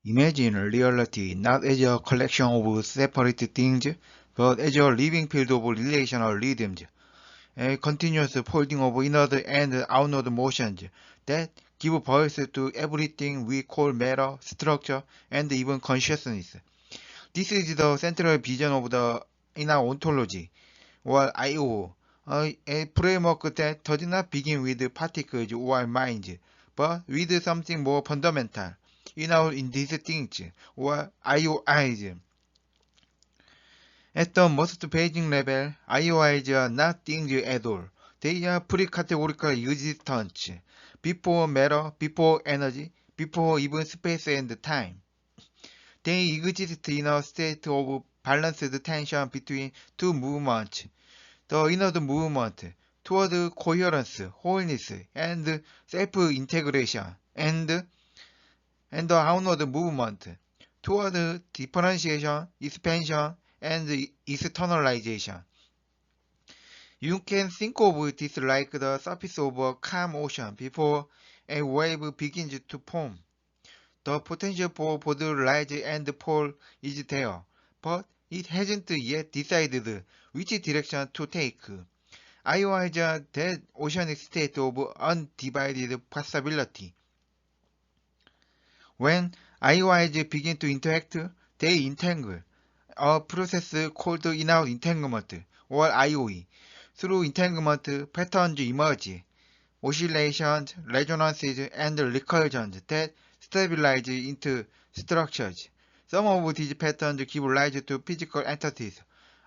Imagine reality not as a collection of separate things, but as a living field of relational rhythms, a continuous folding of inward and outward motions that give voice to everything we call matter, structure, and even consciousness. This is the central vision of the inner ontology, or IO, a framework that does not begin with particles or minds, but with something more fundamental, in these things, or IOIs. At the most basic level, IOIs are not things at all. They are pre-categorical existence, before matter, before energy, before even space and time. They exist in a state of balanced tension between two movements, the inward movement toward coherence, wholeness, and self-integration, and the outward movement toward differentiation, expansion, and externalization. You can think of this like the surface of a calm ocean before a wave begins to form. The potential for both rise and fall is there, but it hasn't yet decided which direction to take. IOIs that oceanic state of undivided possibility. When IOIs begin to interact, they entangle, a process called in-out entanglement, or IOE. Through entanglement, patterns emerge, oscillations, resonances, and recursions that stabilize into structures. Some of these patterns give rise to physical entities,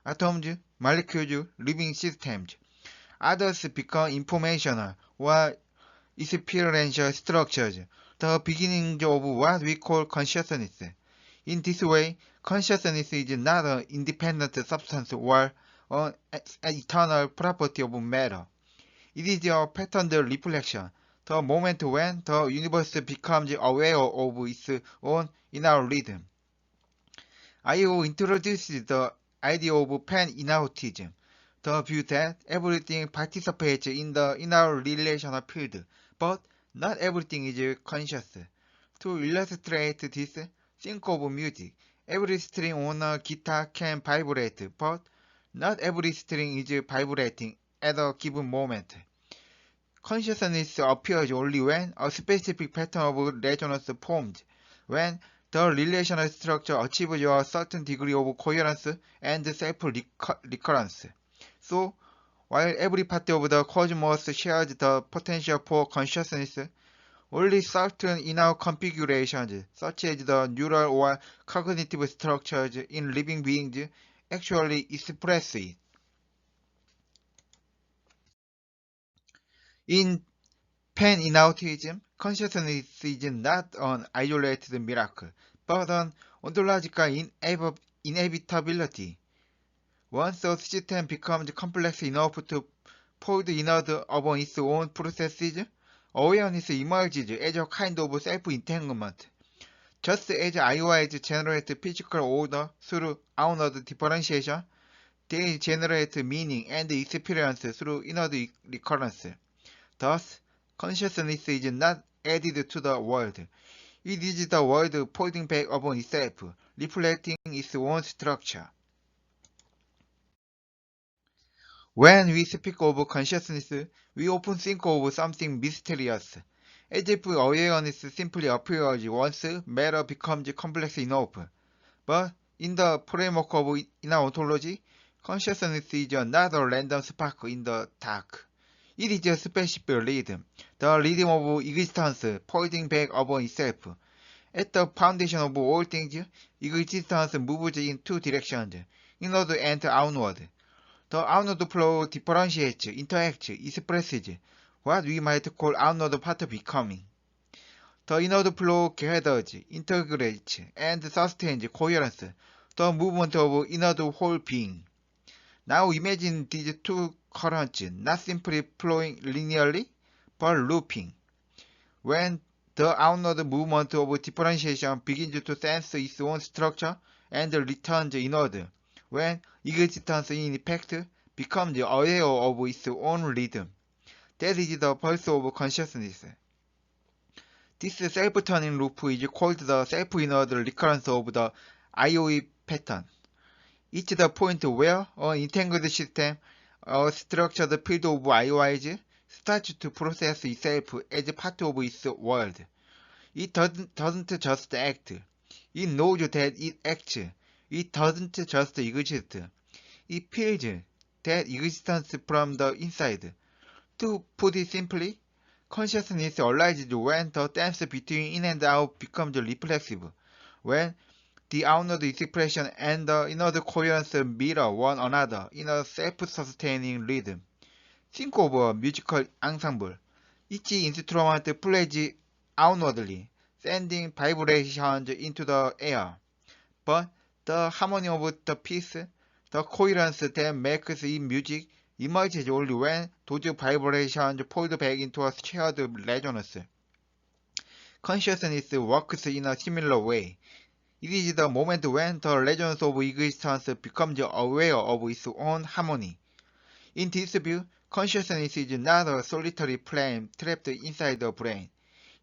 atoms, molecules, living systems. Others become informational or experiential structures, the beginnings of what we call consciousness. In this way, consciousness is not an independent substance or an eternal property of matter. It is a patterned reflection, the moment when the universe becomes aware of its own inner rhythm. IO introduces the idea of pan-inoutism, the view that everything participates in the inner relational field, but not everything is conscious. To illustrate this, think of music. Every string on a guitar can vibrate, but not every string is vibrating at a given moment. Consciousness appears only when a specific pattern of resonance forms, when the relational structure achieves a certain degree of coherence and self-recurrence. So, while every part of the cosmos shares the potential for consciousness, only certain inner configurations, such as the neural or cognitive structures in living beings, actually express it. In pan-inoutism, consciousness is not an isolated miracle, but an ontological inevitability. Once a system becomes complex enough to fold inward upon its own processes, awareness emerges as a kind of self-entanglement. Just as IOIs generate physical order through outward differentiation, they generate meaning and experience through inward recurrence. Thus, consciousness is not added to the world. It is the world folding back upon itself, reflecting its own structure. When we speak of consciousness, we often think of something mysterious, as if awareness simply appears once matter becomes complex enough. But in the framework of inner ontology, consciousness is not a random spark in the dark. It is a specific rhythm, the rhythm of existence folding back upon itself. At the foundation of all things, existence moves in two directions, inward and outward. The outward flow differentiates, interacts, expresses what we might call outward part becoming. The inward flow gathers, integrates, and sustains coherence, the movement of inward whole being. Now imagine these two currents not simply flowing linearly, but looping. When the outward movement of differentiation begins to sense its own structure and returns inward, when existence in effect becomes aware of its own rhythm. That is the pulse of consciousness. This self-turning loop is called the self-inward recurrence of the IOE pattern. It's the point where an entangled system, a structured field of IOIs, starts to process itself as part of its world. It doesn't just act. It knows that it acts. It doesn't just exist. It feels that existence from the inside. To put it simply, consciousness arises when the dance between in and out becomes reflexive, when the outward expression and the inward coherence mirror one another in a self-sustaining rhythm. Think of a musical ensemble. Each instrument plays outwardly, sending vibrations into the air. But the harmony of the piece, the coherence that makes it music, emerges only when those vibrations fold back into a shared resonance. Consciousness works in a similar way. It is the moment when the resonance of existence becomes aware of its own harmony. In this view, consciousness is not a solitary flame trapped inside the brain.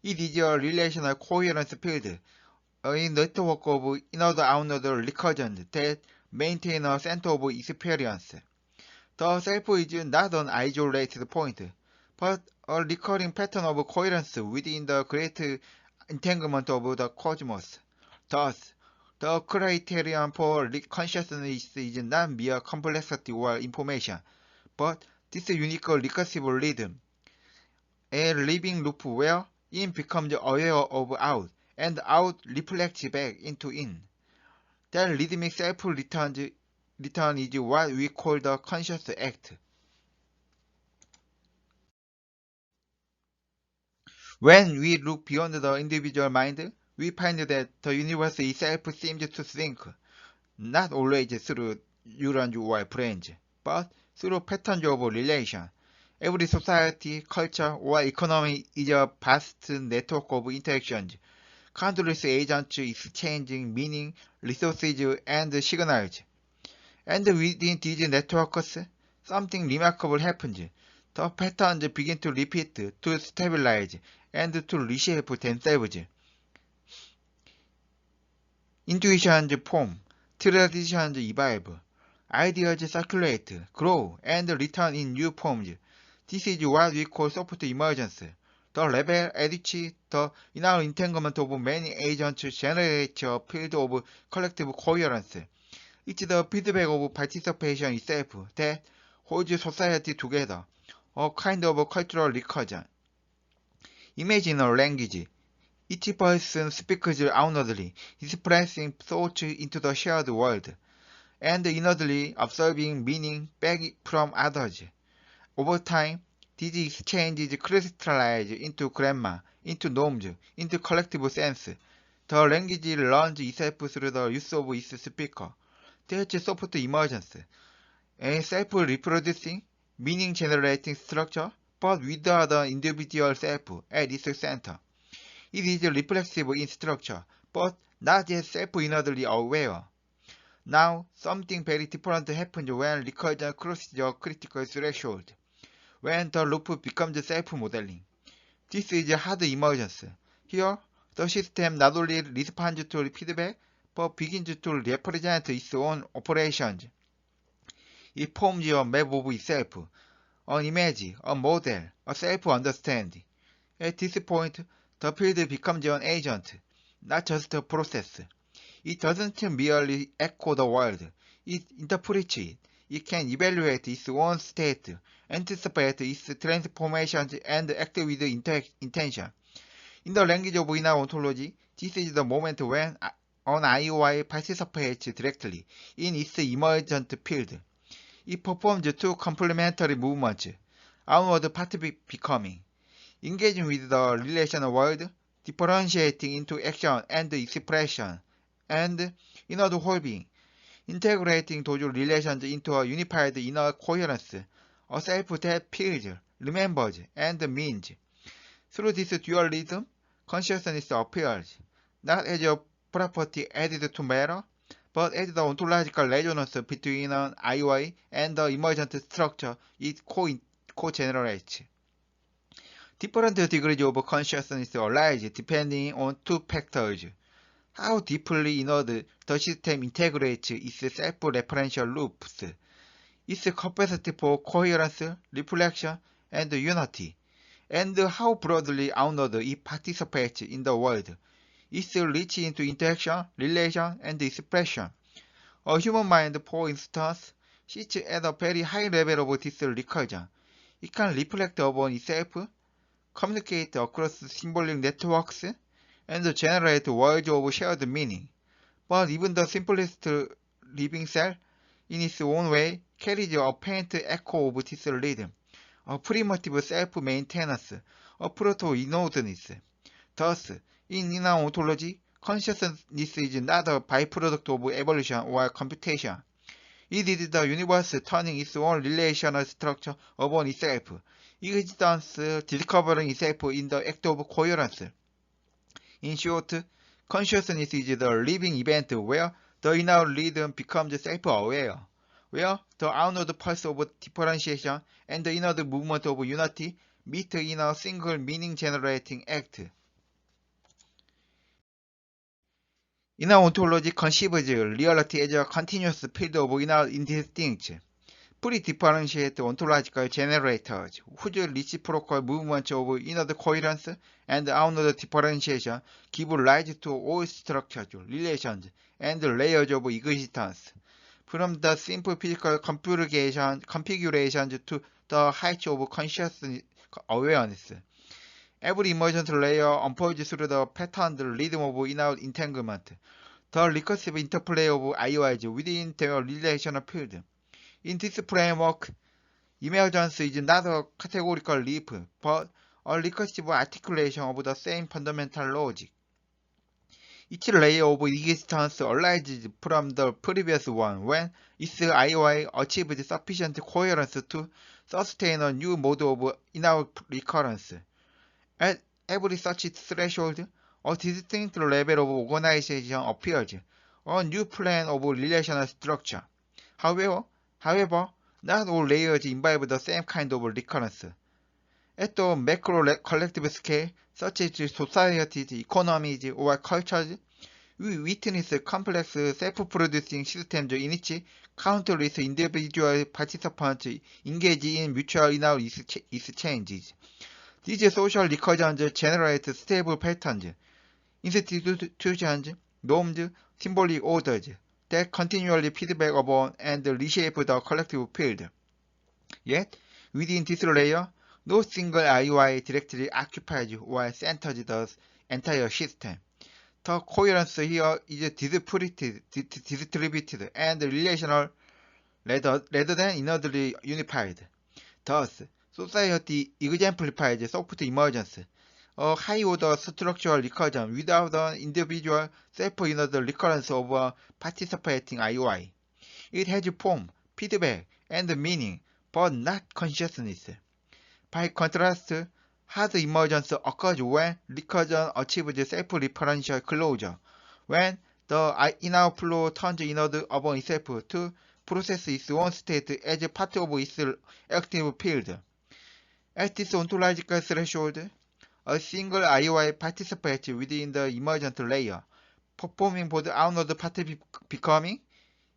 It is a relational coherence field, a network of inward-outward recursions that maintain a center of experience. The self is not an isolated point, but a recurring pattern of coherence within the great entanglement of the cosmos. Thus, the criterion for consciousness is not mere complexity or information, but this unique recursive rhythm, a living loop where in becomes aware of out, and out reflects back into in. That rhythmic self-return is what we call the conscious act. When we look beyond the individual mind, we find that the universe itself seems to think, not always through neurons or brains, but through patterns of relation. Every society, culture, or economy is a vast network of interactions. Countless agents exchanging meaning, resources, and signals. And within these networks, something remarkable happens. The patterns begin to repeat, to stabilize, and to reshape themselves. Intuitions form, traditions evolve, ideas circulate, grow, and return in new forms. This is what we call soft emergence. The level at which the inner entanglement of many agents generates a field of collective coherence. It's the feedback of participation itself that holds society together, a kind of cultural recursion. Imagine a language. Each person speaks outwardly, expressing thoughts into the shared world, and inwardly absorbing meaning back from others. Over time, these exchanges crystallize into grammar, into norms, into collective sense. The language learns itself through the use of its speaker. That's soft emergence, a self-reproducing, meaning-generating structure, but without the individual self at its center. It is reflexive in structure, but not yet self-inwardly aware. Now, something very different happens when recursion crosses a critical threshold, when the loop becomes self-modeling. This is hard emergence. Here, the system not only responds to feedback, but begins to represent its own operations. It forms a map of itself, an image, a model, a self-understanding. At this point, the field becomes an agent, not just a process. It doesn't merely echo the world, it interprets it. It can evaluate its own state, anticipate its transformations, and act with intention. In the language of inner ontology, this is the moment when an IOI participates directly in its emergent field. It performs two complementary movements, outward part becoming, engaging with the relational world, differentiating into action and expression, and inward whole-being, integrating those relations into a unified inner coherence, a self that feels, remembers, and means. Through this dualism, consciousness appears, not as a property added to matter, but as the ontological resonance between an IOI and the emergent structure it co-generates. Different degrees of consciousness arise depending on two factors. How deeply inward the system integrates its self-referential loops, its capacity for coherence, reflection, and unity, and how broadly outward it participates in the world, its reach into interaction, relation, and expression. A human mind, for instance, sits at a very high level of this recursion. It can reflect upon itself, communicate across symbolic networks, and generate worlds of shared meaning. But even the simplest living cell, in its own way, carries a faint echo of this rhythm, a primitive self-maintenance, a proto-inordiness. Thus, in inner ontology, consciousness is not a byproduct of evolution or computation. It is the universe turning its own relational structure upon itself, existence discovering itself in the act of coherence. In short, consciousness is the living event where the inner rhythm becomes self-aware, where the outward pulse of differentiation and the inward movement of unity meet in a single meaning-generating act. Inner ontology conceives reality as a continuous field of inner indistinct, pre-differentiate ontological generators whose reciprocal movements of inward coherence and outward differentiation give rise to all structures, relations, and layers of existence, from the simple physical configurations to the heights of conscious awareness. Every emergent layer unfolds through the patterned rhythm of inner entanglement, the recursive interplay of IOIs within their relational field. In this framework, emergence is not a categorical leap, but a recursive articulation of the same fundamental logic. Each layer of existence arises from the previous one when its IOI achieves sufficient coherence to sustain a new mode of inner recurrence. At every such threshold, a distinct level of organization appears, a new plane of relational structure. However, not all layers involve the same kind of recurrence. At the macro collective scale, such as societies, economies, or cultures, we witness complex self-producing systems in which countless individual participants engage in mutual inner exchanges. These social recursions generate stable patterns, institutions, norms, symbolic orders that continually feedback upon and reshape the collective field. Yet, within this layer, no single IOI directly occupies or centers the entire system. The coherence here is distributed and relational rather than inwardly unified. Thus, society exemplifies soft emergence, a high-order structural recursion without an individual self-inward recurrence of a participating IOI. It has form, feedback, and meaning, but not consciousness. By contrast, hard emergence occurs when recursion achieves self-referential closure, when the inner flow turns inward upon itself to process its own state as part of its active field. At this ontological threshold, a single IOI participates within the emergent layer, performing both outward becoming,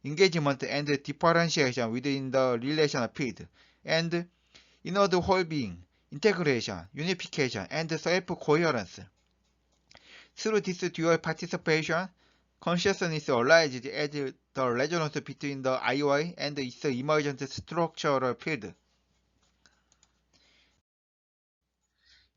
engagement, and differentiation within the relational field, and inward whole being, integration, unification, and self-coherence. Through this dual participation, consciousness arises as the resonance between the IOI and its emergent structural field.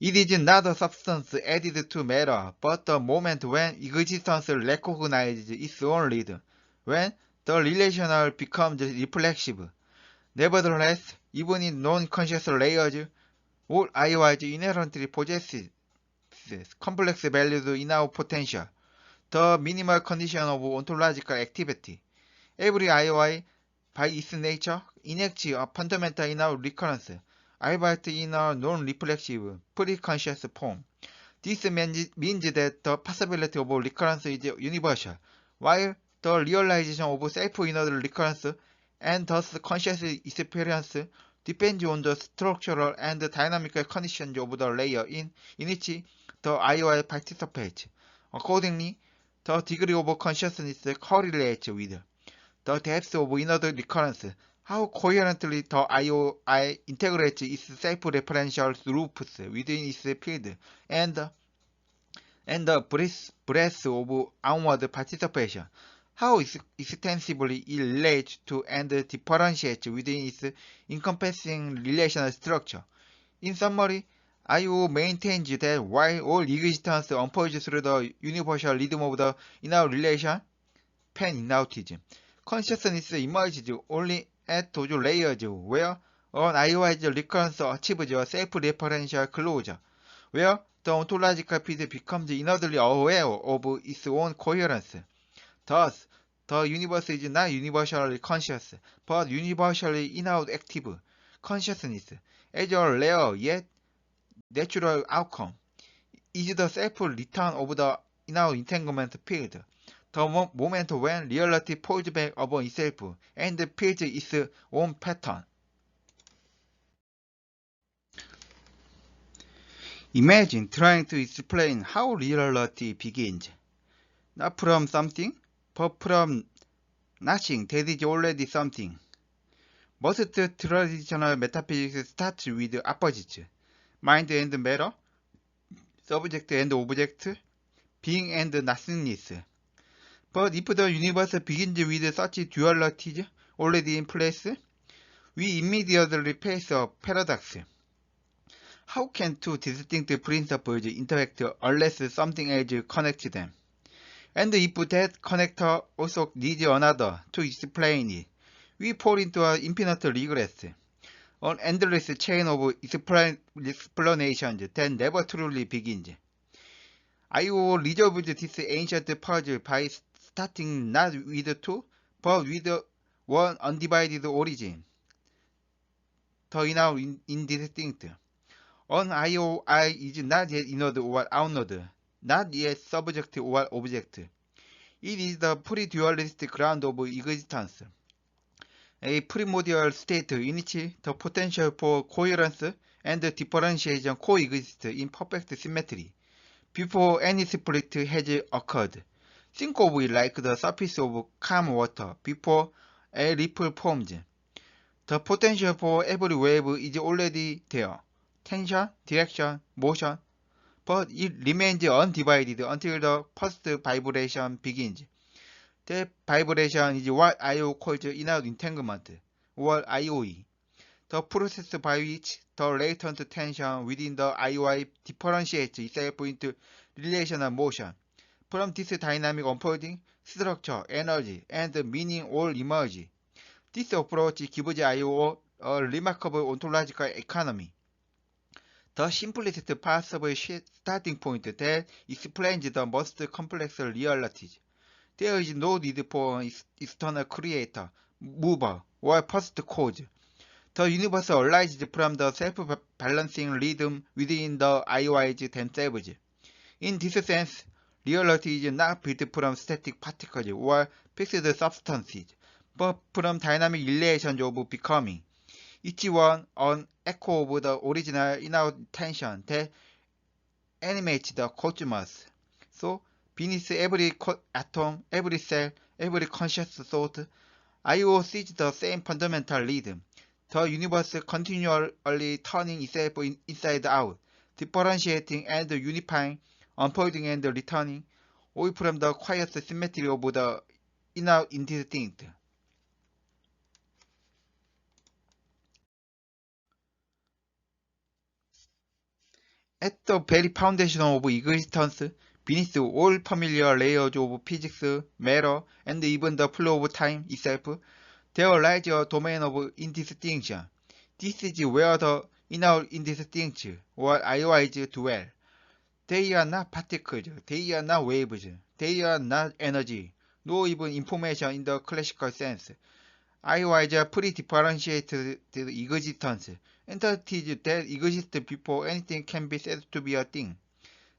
It is not a substance added to matter, but the moment when existence recognizes its own rhythm, when the relational becomes reflexive. Nevertheless, even in non-conscious layers, all IOIs inherently possess complex values in our potential, the minimal condition of ontological activity. Every IOI, by its nature, enacts a fundamental inner recurrence, albeit in a non-reflexive, pre-conscious form. This means that the possibility of recurrence is universal, while the realization of self-inner recurrence and thus conscious experience depends on the structural and dynamical conditions of the layer in which the IOI participates. Accordingly, the degree of consciousness correlates with the depth of inner recurrence, how coherently the IOI integrates its self-referential loops within its field, and the breadth of onward participation, how extensively it relates to and differentiates within its encompassing relational structure. In summary, IO maintains that while all existence unfolds through the universal rhythm of the inner relation, pan-inoutism, consciousness emerges only at those layers where an IOI's recurrence achieves a self-referential closure, where the ontological field becomes inwardly aware of its own coherence. Thus, the universe is not universally conscious, but universally inward active consciousness, as a rare yet natural outcome, is the self-return of the inner entanglement field, the moment when reality pulls back upon itself and fills its own pattern. Imagine trying to explain how reality begins, not from something, but from nothing that is already something. Most traditional metaphysics starts with opposites, mind and matter, subject and object, being and nothingness. But if the universe begins with such dualities already in place, we immediately face a paradox. How can two distinct principles interact unless something else connects them? And if that connector also needs another to explain it, we fall into an infinite regress, an endless chain of explanations that never truly begins. IO resolved this ancient puzzle by starting not with two, but with one undivided origin, the now indistinct. An IOI is not yet inward or outward, not yet subject or object. It is the pre-dualistic ground of existence, a primordial state in which the potential for coherence and differentiation coexist in perfect symmetry, before any split has occurred. Think of it like the surface of calm water before a ripple forms. The potential for every wave is already there, tension, direction, motion, but it remains undivided until the first vibration begins. That vibration is what IO calls inner entanglement, or IOE, the process by which the latent tension within the IOI differentiates itself into relational motion. From this dynamic unfolding, structure, energy, and meaning all emerge. This approach gives IO a remarkable ontological economy, the simplest possible starting point that explains the most complex realities. There is no need for an external creator, mover, or first cause. The universe arises from the self-balancing rhythm within the IOIs themselves. In this sense, reality is not built from static particles or fixed substances, but from dynamic relations of becoming, each one an echo of the original inner tension that animates the cosmos. So, beneath every atom, every cell, every conscious thought, IO sees the same fundamental rhythm, the universe continually turning itself inside out, differentiating and unifying, unfolding and returning, all from the quiet symmetry of the inner instinct. At the very foundation of existence, beneath all familiar layers of physics, matter, and even the flow of time itself, there lies a domain of indistinction. This is where the inner indistincts, or IOIs, dwell. They are not particles, they are not waves, they are not energy, nor even information in the classical sense. IOIs are pre-differentiated existence, entities that exist before anything can be said to be a thing.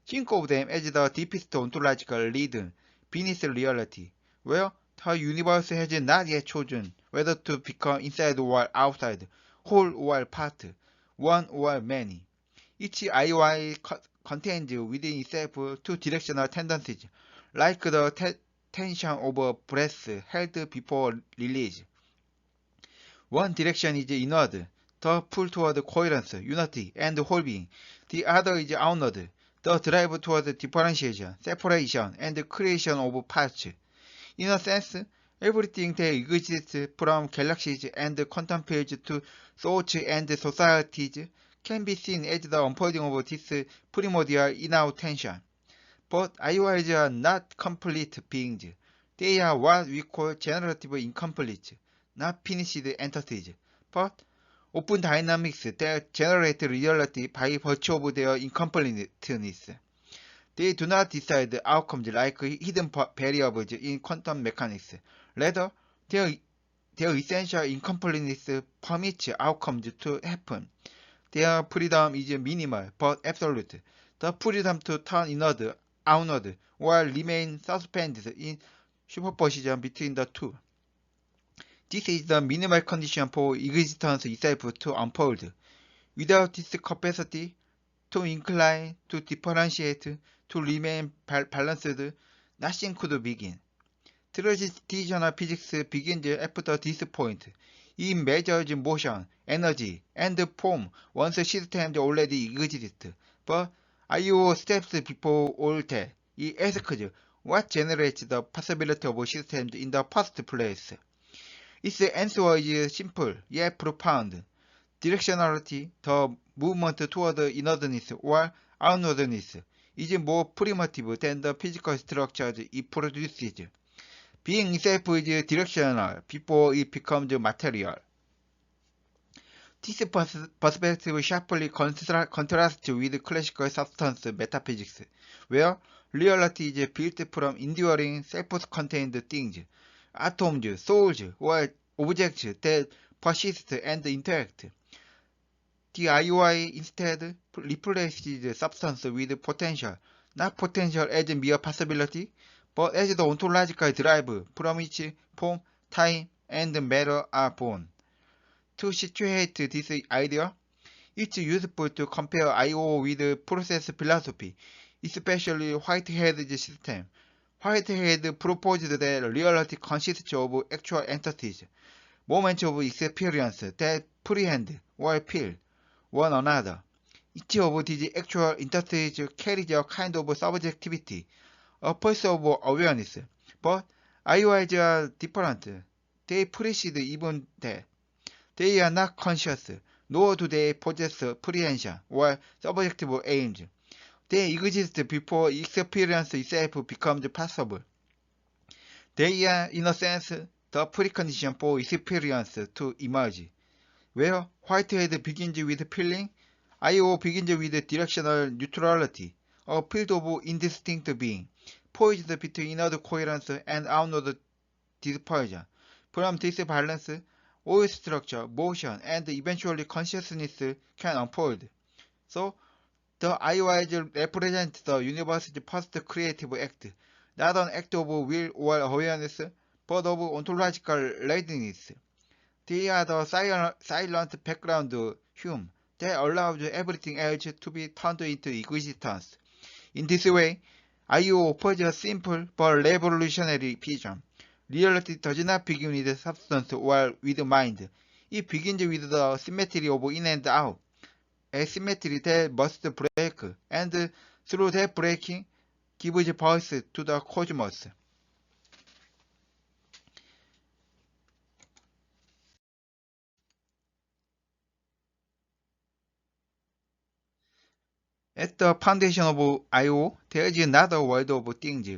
Think of them as the deepest ontological rhythm beneath reality, where the universe has not yet chosen whether to become inside or outside, whole or part, one or many. Each IOI contains within itself two directional tendencies, like the tension of a breath held before release. One direction is inward, the pull toward coherence, unity, and whole being. The other is outward, the drive toward differentiation, separation, and creation of parts. In a sense, everything that exists from galaxies and quantum fields to thoughts and societies can be seen as the unfolding of this primordial in-out tension. But IOIs are not complete beings. They are what we call generative incomplete, not finished entities, but open dynamics that generate reality by virtue of their incompleteness. They do not decide outcomes like hidden variables in quantum mechanics. Rather, their essential incompleteness permits outcomes to happen. Their freedom is minimal but absolute. The freedom to turn inward, outward, or remain suspended in superposition between the two. This is the minimal condition for existence itself to unfold. Without this capacity to incline, to differentiate, to remain balanced, nothing could begin. Traditional physics begins after this point. It measures motion, energy, and form once systems already exist. But IO steps before all that. It asks what generates the possibility of systems in the first place. Its answer is simple yet profound. Directionality, the movement toward inwardness or outwardness, is more primitive than the physical structures it produces. Being itself is directional before it becomes material. This perspective sharply contrasts with classical substance metaphysics, where reality is built from enduring self-contained things, atoms, souls, or objects that persist and interact. The IOI instead replaces substance with potential, not potential as mere possibility, but as the ontological drive from which form, time, and matter are born. To situate this idea, it's useful to compare IO with process philosophy, especially Whitehead's system. Whitehead proposed that reality consists of actual entities, moments of experience that prehend or feel one another. Each of these actual entities carries a kind of subjectivity, a pulse of awareness, but IOIs are different. They precede even that. They are not conscious, nor do they possess prehension or subjective aims. They exist before experience itself becomes possible. They are, in a sense, the precondition for experience to emerge. Where Whitehead begins with feeling, IO begins with directional neutrality, a field of indistinct being, poised between inward coherence and outward dispersion. From this balance, all structure, motion, and eventually consciousness can unfold. So, the IOIs represent the universe's first creative act, not an act of will or awareness, but of ontological readiness. They are the silent background hum that allows everything else to be turned into existence. In this way, IO offers a simple but revolutionary vision. Reality does not begin with substance or with mind. It begins with the symmetry of in and out, a symmetry that must break, and through that breaking, gives birth to the cosmos. At the foundation of IO, there is not a world of things,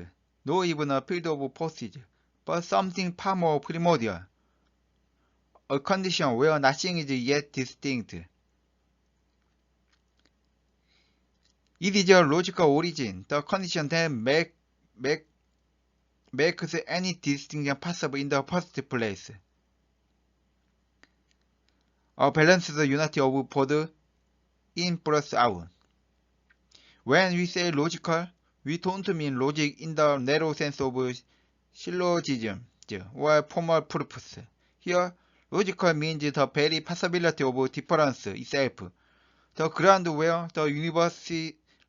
nor even a field of forces, but something far more primordial, a condition where nothing is yet distinct. It is a logical origin, the condition that makes any distinction possible in the first place. A balanced unity of both in plus out. When we say logical, we don't mean logic in the narrow sense of syllogism or formal proofs. Here, Logical means the very possibility of difference itself. The ground where the universe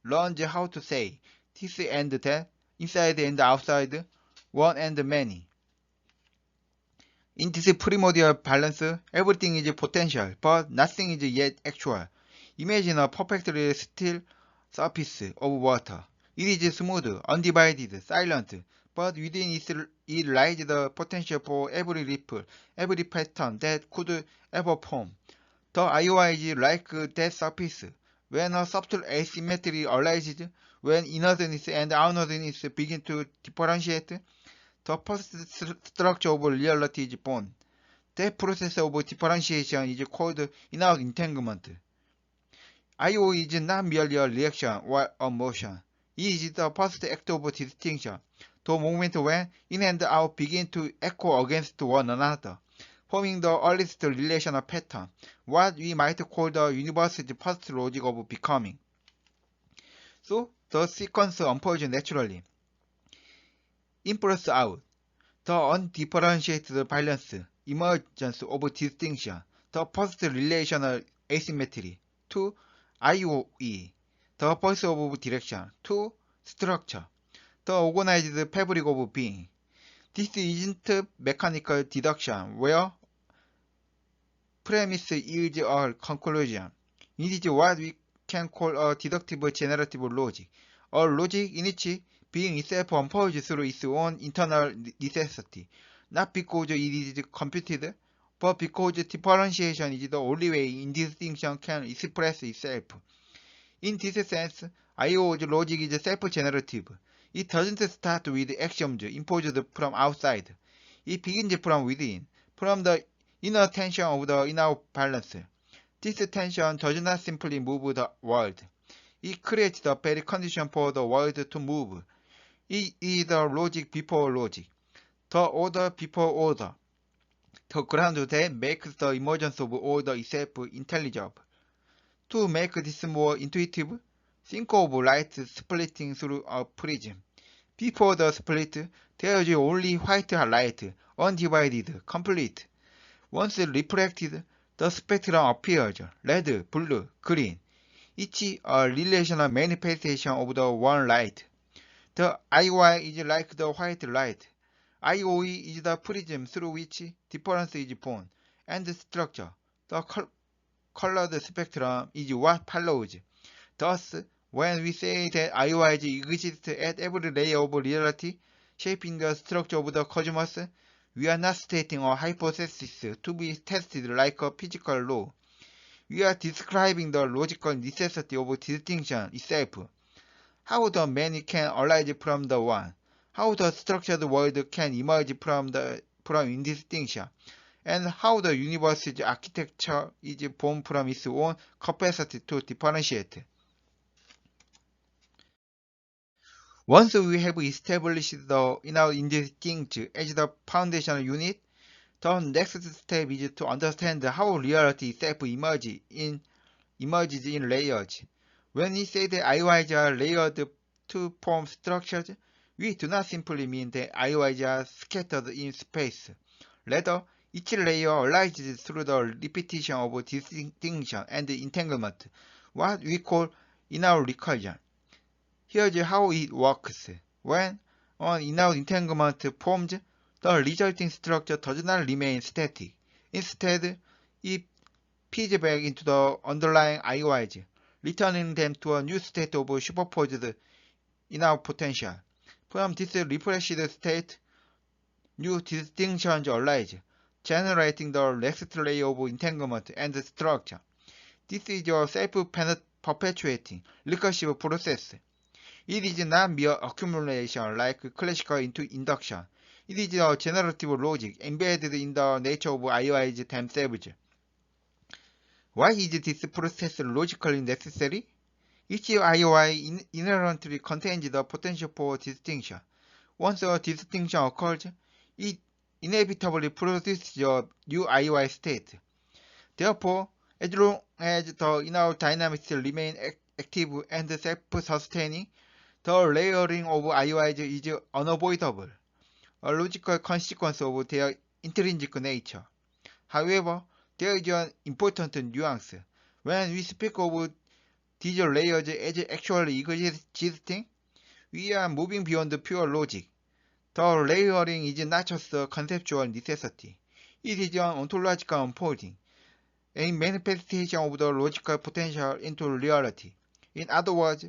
learns how to say this and that, inside and outside, one and many. In this primordial balance, everything is potential, but nothing is yet actual. Imagine a perfectly still surface of water. It is smooth, undivided, silent, but within it lies the potential for every ripple, every pattern that could ever form. The IOI is like that surface. When a subtle asymmetry arises, when inwardness and outwardness begin to differentiate, the first structure of reality is born. That process of differentiation is called inner entanglement. IO is not merely a reaction or a motion. It is the first act of distinction, the moment when in and out begin to echo against one another, forming the earliest relational pattern, what we might call the universe's first logic of becoming. So, the sequence unfolds naturally. In plus out, the undifferentiated balance, emergence of distinction, the first relational asymmetry, 2. IOE, the pulse of direction, 2. Structure, the organized fabric of being. This isn't mechanical deduction where premise is a conclusion. It is what we can call a deductive generative logic, a logic in which being itself unfolds through its own internal necessity, not because it is computed, but because differentiation is the only way indistinction can express itself. In this sense, IO's logic is self-generative. It doesn't start with axioms imposed from outside. It begins from within, from the inner tension of the inner balance. This tension does not simply move the world. It creates the very condition for the world to move. It is the logic before logic, the order before order, the ground that makes the emergence of order itself intelligible. To make this more intuitive, think of light splitting through a prism. Before the split, there is only white light, undivided, complete. Once refracted, the spectrum appears, red, blue, green, each a relational manifestation of the one light. The IOI is like the white light. IOE is the prism through which difference is born, and the structure, the colored spectrum, is what follows. Thus, when we say that IOI exists at every layer of reality, shaping the structure of the cosmos, we are not stating a hypothesis to be tested like a physical law. We are describing the logical necessity of distinction itself. How the many can arise from the one. How the structured world can emerge from indistinction. And how the universe's architecture is born from its own capacity to differentiate. Once we have established the inner indistinct as the foundational unit, the next step is to understand how reality itself emerges in layers. When we say that IOIs are layered to form structures, we do not simply mean that IOIs are scattered in space. Rather, each layer arises through the repetition of distinction and entanglement, what we call inner recursion. Here's how it works. When an inner entanglement forms, the resulting structure does not remain static. Instead, it feeds back into the underlying IOIs, returning them to a new state of superposed inner potential. From this refreshed state, new distinctions arise, generating the next layer of entanglement and structure. This is a self-perpetuating, recursive process. It is not mere accumulation like classical induction. It is a generative logic embedded in the nature of IOIs themselves. Why is this process logically necessary? Each IOI inherently contains the potential for distinction. Once a distinction occurs, it inevitably produces a new IOI state. Therefore, as long as the inner dynamics remain active and self-sustaining, the layering of IOIs is unavoidable, a logical consequence of their intrinsic nature. However, there is an important nuance. When we speak of these layers as actually existing, we are moving beyond pure logic. The layering is not just a conceptual necessity. It is an ontological unfolding, a manifestation of the logical potential into reality. In other words,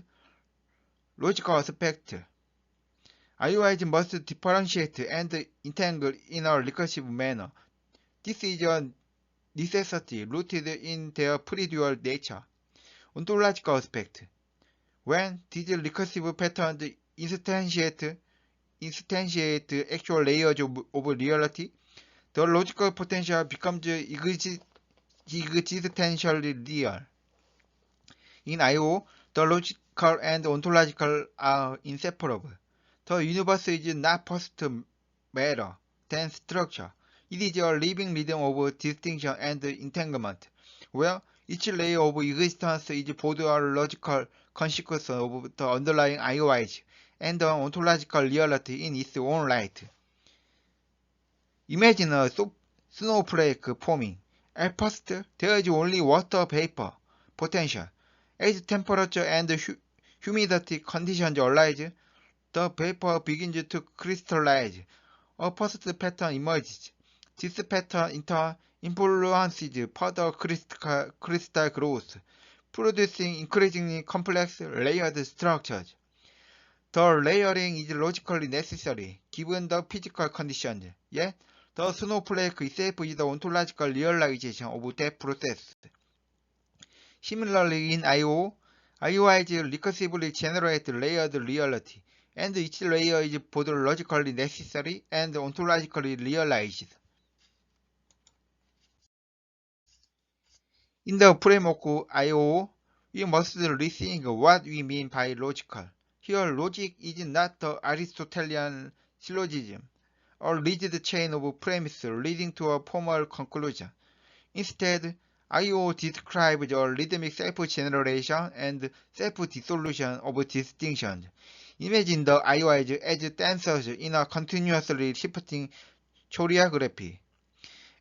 logical aspect. IOIs must differentiate and entangle in a recursive manner. This is a necessity rooted in their pre-dual nature. Ontological aspect. When these recursive patterns instantiate actual layers of reality, the logical potential becomes existentially real. In I/O, the logical and ontological are inseparable. The universe is not first matter, then structure. It is a living rhythm of distinction and entanglement, where each layer of existence is both a logical consequence of the underlying IOIs and an ontological reality in its own right. Imagine a snowflake forming. At first, there is only water vapor potential. As temperature and humidity conditions arise, the vapor begins to crystallize. A first pattern emerges. This pattern in turn influences further crystal growth, producing increasingly complex layered structures. The layering is logically necessary given the physical conditions, yet the snowflake itself is the ontological realization of that process. Similarly, in I/O, IOIs recursively generate layered reality, and each layer is both logically necessary and ontologically realized. In the framework of I/O, we must rethink what we mean by logical. Here, logic is not the Aristotelian syllogism, a rigid chain of premises leading to a formal conclusion. Instead, I/O describes a rhythmic self-generation and self-dissolution of distinctions. Imagine the IOIs as dancers in a continuously shifting choreography.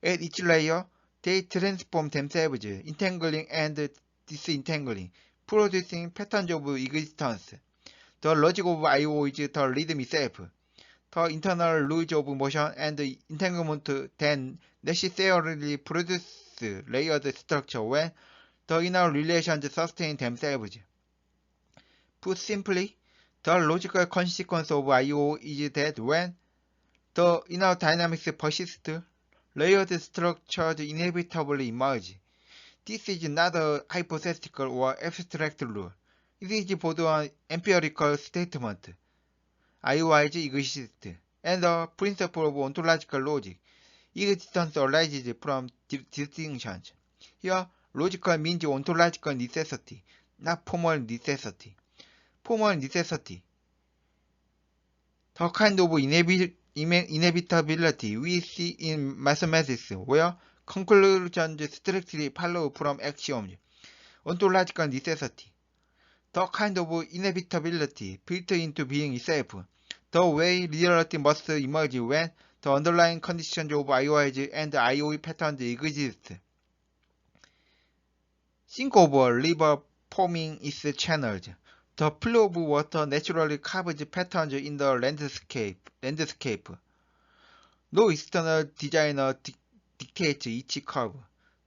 At each layer, they transform themselves, entangling and disentangling, producing patterns of existence. The logic of I/O is the rhythm itself. The internal rules of motion and entanglement then necessarily produce layered structure when the inner relations sustain themselves. Put simply, the logical consequence of I/O is that when the inner dynamics persist, layered structures inevitably emerge. This is not a hypothetical or abstract rule. It is both an empirical statement, IOIs exist, and a principle of ontological logic. Existence arises from distinctions. Here, logical means ontological necessity, not formal necessity. Formal necessity, the kind of inevitability we see in mathematics, where conclusions strictly follow from axioms. Ontological necessity, the kind of inevitability built into being itself, the way reality must emerge when the underlying conditions of IOIs and IOE patterns exist. Think of a river forming its channels. The flow of water naturally carves patterns in the landscape. No external designer dictates each curve.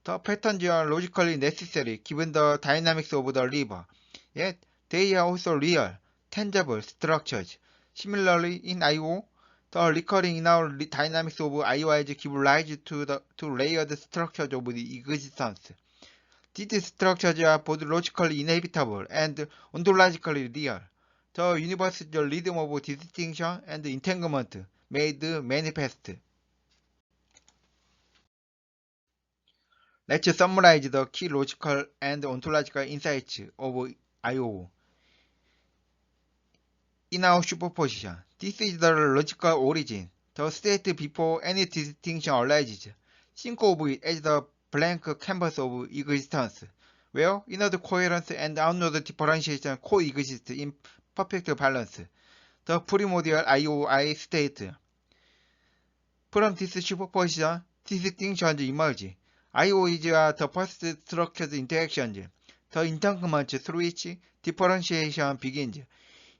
The patterns are logically necessary given the dynamics of the river, yet they are also real, tangible structures. Similarly, in I/O, the recurring inner dynamics of IOIs give rise to layered structures of the existence. These structures are both logically inevitable and ontologically real. The universe is the rhythm of distinction and entanglement made manifest. Let's summarize the key logical and ontological insights of I/O. Inner superposition. This is the logical origin, the state before any distinction arises. Think of it as the blank canvas of existence, where inward coherence and outward differentiation coexist in perfect balance. The primordial IOI state. From this superposition, distinctions emerge. IOEs are the first structured interactions. The entanglement through which differentiation begins.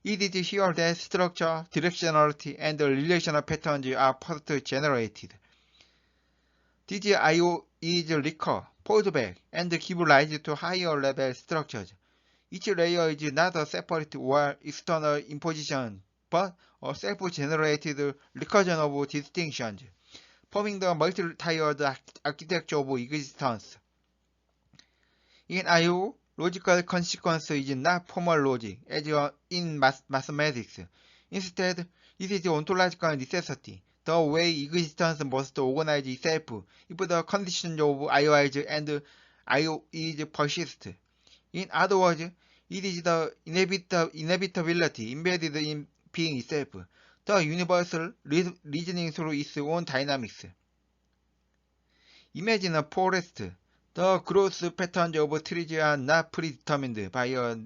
It is here that structure, directionality, and relational patterns are first generated. These IOEs recur, fold back, and give rise to higher level structures. Each layer is not a separate or external imposition, but a self-generated recursion of distinctions, forming the multi-tiered architecture of existence. In I/O, logical consequence is not formal logic, as in mathematics. Instead, it is ontological necessity, the way existence must organize itself if the conditions of IOIs and IOEs persist. In other words, it is the inevitability embedded in being itself, the universal reasoning through its own dynamics. Imagine a forest. The growth patterns of trees are not predetermined by a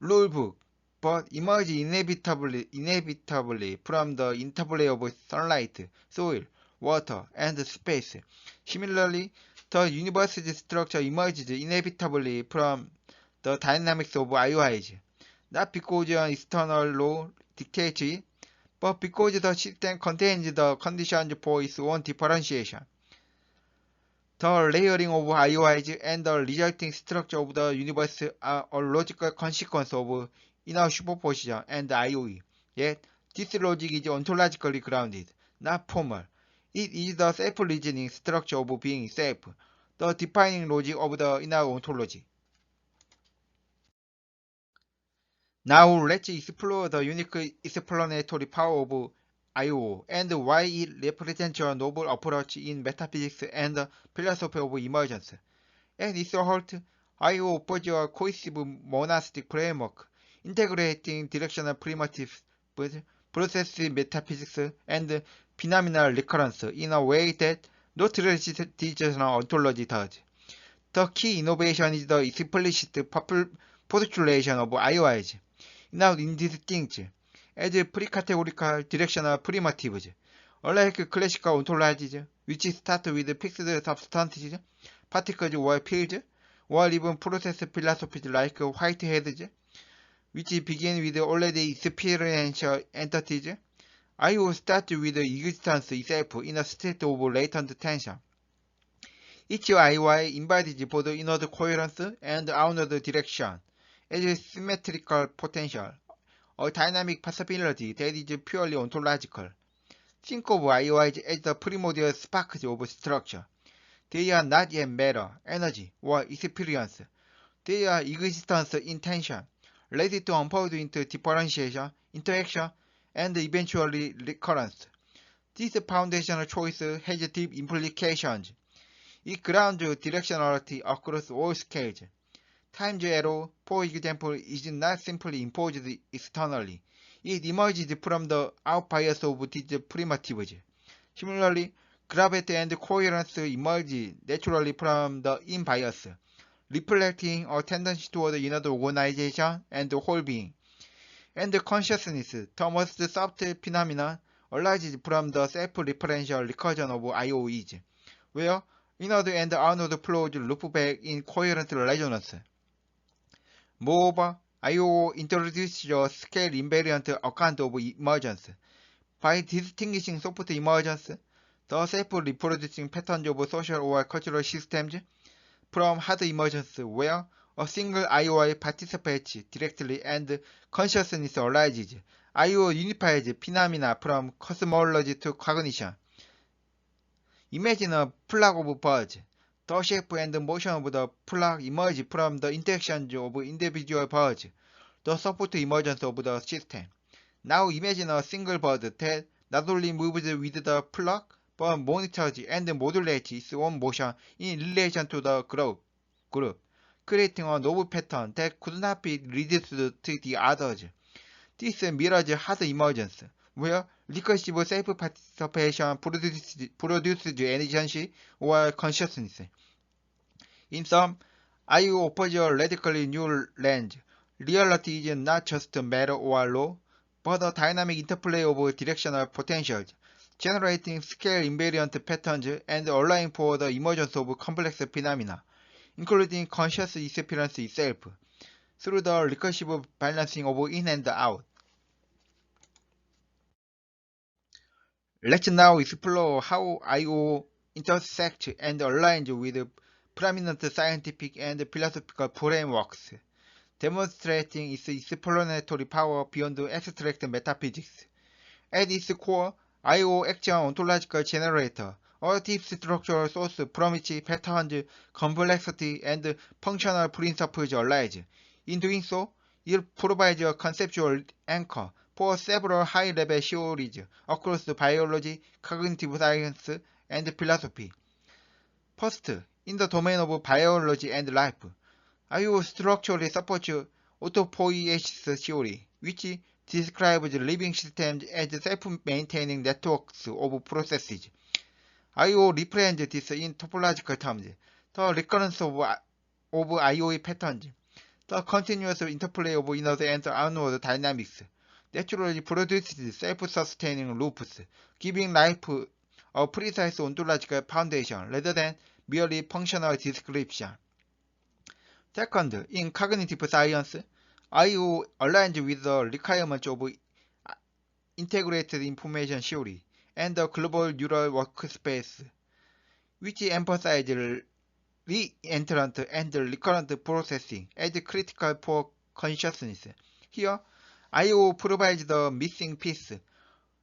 rulebook, but emerge inevitably from the interplay of sunlight, soil, water, and space. Similarly, the universe's structure emerges inevitably from the dynamics of IOIs, not because an external law dictates it, but because the system contains the conditions for its own differentiation. The layering of IOIs and the resulting structure of the universe are a logical consequence of inner superposition and IOE. Yet, this logic is ontologically grounded, not formal. It is the self-reasoning structure of being itself, the defining logic of the inner ontology. Now let's explore the unique explanatory power of IO and why it represents a novel approach in metaphysics and philosophy of emergence. At its heart, IO offers a cohesive monastic framework, integrating directional primitives, process metaphysics, and phenomenal recurrence in a way that no traditional ontology does. The key innovation is the explicit postulation of IOIs, now indistinct, as pre-categorical directional primitives, unlike classical ontologies, which start with fixed substances, particles or fields, or even process philosophies like Whitehead's, which begin with already experiential entities. IO starts with existence itself in a state of latent tension. Each IOI embodies both inward coherence and outward direction as symmetrical potential, a dynamic possibility that is purely ontological. Think of IOIs as the primordial sparks of structure. They are not yet matter, energy, or experience. They are existence in tension, ready to unfold into differentiation, interaction, and eventually recurrence. This foundational choice has deep implications. It grounds directionality across all scales. Time arrow, for example, is not simply imposed externally. It emerges from the out bias of these primitives. Similarly, gravity and coherence emerge naturally from the in bias, reflecting a tendency toward inner organization and whole being. And consciousness, the most subtle phenomenon, arises from the self-referential recursion of IOEs, where inward and outward flows loop back in coherent resonance. Moreover, IO introduces a scale invariant account of emergence. By distinguishing soft emergence, the self-reproducing patterns of social or cultural systems, from hard emergence where a single IOI participates directly and consciousness arises, IO unifies phenomena from cosmology to cognition. Imagine a flock of birds. The shape and motion of the flock emerge from the interactions of individual birds, the soft emergence of the system. Now imagine a single bird that not only moves with the flock, but monitors and modulates its own motion in relation to the group, creating a novel pattern that could not be reduced to the others. This mirrors hard emergence, where recursive self-participation produces agency or consciousness. In sum, IO offers a radically new lens. Reality is not just matter or law, but a dynamic interplay of directional potentials, generating scale invariant patterns and allowing for the emergence of complex phenomena, including conscious experience itself, through the recursive balancing of in and out. Let's now explore how I/O intersects and aligns with prominent scientific and philosophical frameworks, demonstrating its explanatory power beyond abstract metaphysics. At its core, I/O acts as an ontological generator, a deep structural source from which patterns, complexity, and functional principles arise. In doing so, it provides a conceptual anchor for several high-level theories across biology, cognitive science, and philosophy. First, in the domain of biology and life, I/O structurally supports autopoiesis theory, which describes living systems as self-maintaining networks of processes. I/O represents this in topological terms: the recurrence of I/O patterns, the continuous interplay of inward and outward dynamics, naturally produces self-sustaining loops, giving life a precise ontological foundation rather than merely functional description. Second, in cognitive science, I/O aligns with the requirements of integrated information theory and the global neural workspace, which emphasize re-entrant and recurrent processing as critical for consciousness. Here, I/O provides the missing piece,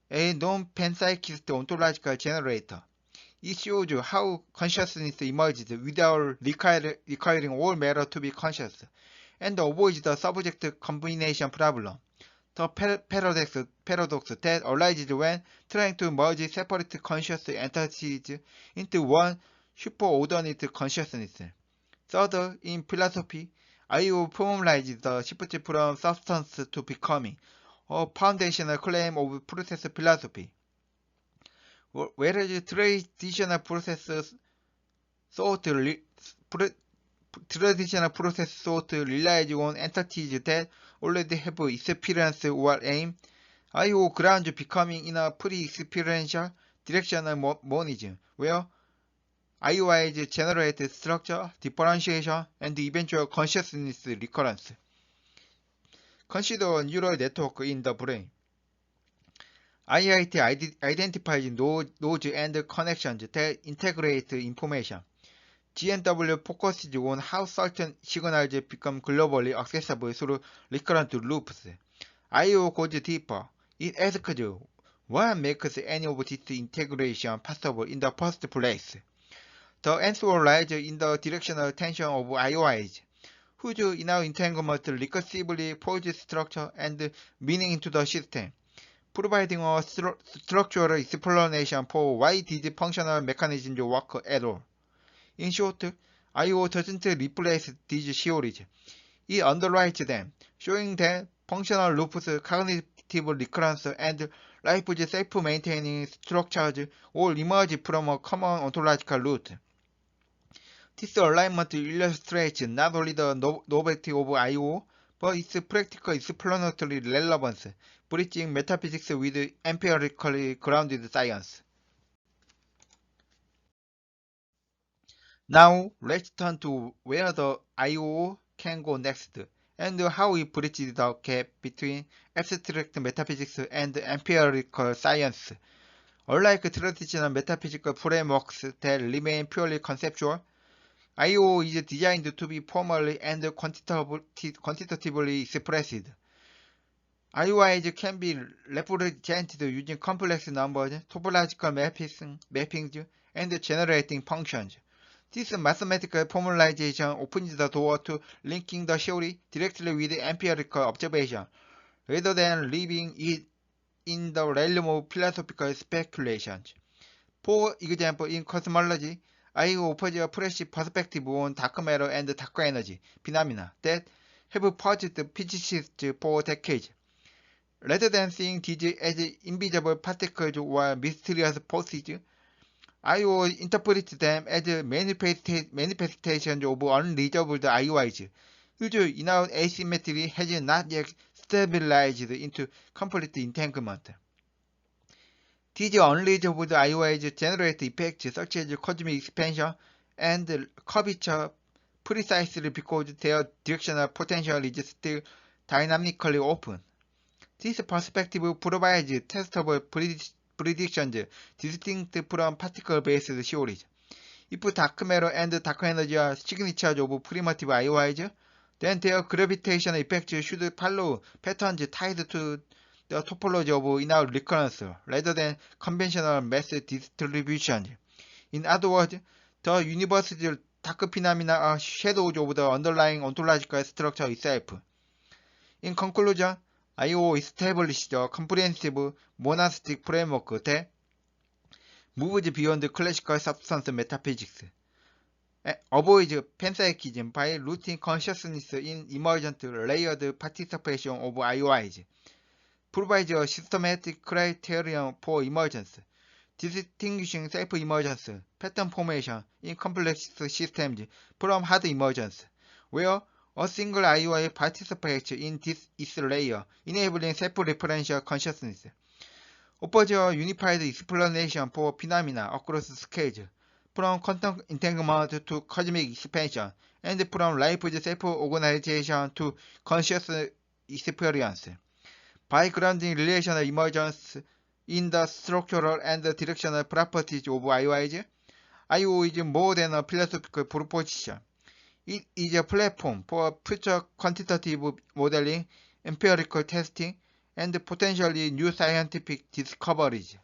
a non-panpsychist ontological generator. It shows how consciousness emerges without requiring all matter to be conscious, and avoids the subject combination problem, the paradox that arises when trying to merge separate conscious entities into one superordinate consciousness. Third, in philosophy, I/O formalizes the shift from substance to becoming, a foundational claim of process philosophy. Whereas traditional process thought relies on entities that already have experience or aim, I/O grounds becoming in a pre-experiential directional monism, where IOIs generate structure, differentiation, and eventual consciousness recurrence. Consider a neural network in the brain. IIT identifies nodes and connections that integrate information. GNW focuses on how certain signals become globally accessible through recurrent loops. I/O goes deeper. It asks what makes any of this integration possible in the first place. The answer lies in the directional tension of IOIs, whose inner entanglement recursively folds structure and meaning into the system, providing a structural explanation for why these functional mechanisms work at all. In short, I/O doesn't replace these theories. It underwrites them, showing that functional loops, cognitive recurrence, and life's self-maintaining structures all emerge from a common ontological root. This alignment illustrates not only the novelty of I/O, but its practical explanatory relevance, bridging metaphysics with empirically grounded science. Now, let's turn to where the I/O can go next, and how it bridges the gap between abstract metaphysics and empirical science. Unlike traditional metaphysical frameworks that remain purely conceptual, I/O is designed to be formally and quantitatively expressed. IOIs can be represented using complex numbers, topological mappings, and generating functions. This mathematical formalization opens the door to linking the theory directly with empirical observation, rather than leaving it in the realm of philosophical speculations. For example, in cosmology, I/O offers a fresh perspective on dark matter and dark energy phenomena that have puzzled physicists for decades. Rather than seeing these as invisible particles or mysterious forces, I/O interprets them as manifestations of unresolved IOIs, whose inner asymmetry has not yet stabilized into complete entanglement. These unleashed of the IOIs generate effects such as cosmic expansion and curvature precisely because their directional potential is still dynamically open. This perspective provides testable predictions distinct from particle-based theories. If dark matter and dark energy are signatures of primitive IOIs, then their gravitational effects should follow patterns tied to the topology of inner recurrence rather than conventional mass distributions. In other words, the universe's dark phenomena are shadows of the underlying ontological structure itself. In conclusion, IO established a comprehensive monastic framework that moves beyond classical substance metaphysics, avoids panpsychism by rooting consciousness in emergent layered participation of IOIs, provides a systematic criterion for emergence, distinguishing self-emergence, pattern formation in complex systems from hard emergence, where a single IOI participates in this its layer, enabling self-referential consciousness, offers a unified explanation for phenomena across scales, from quantum entanglement to cosmic expansion, and from life's self-organization to conscious experience. By grounding relational emergence in the structural and directional properties of IOIs, IO is more than a philosophical proposition. It is a platform for future quantitative modeling, empirical testing, and potentially new scientific discoveries.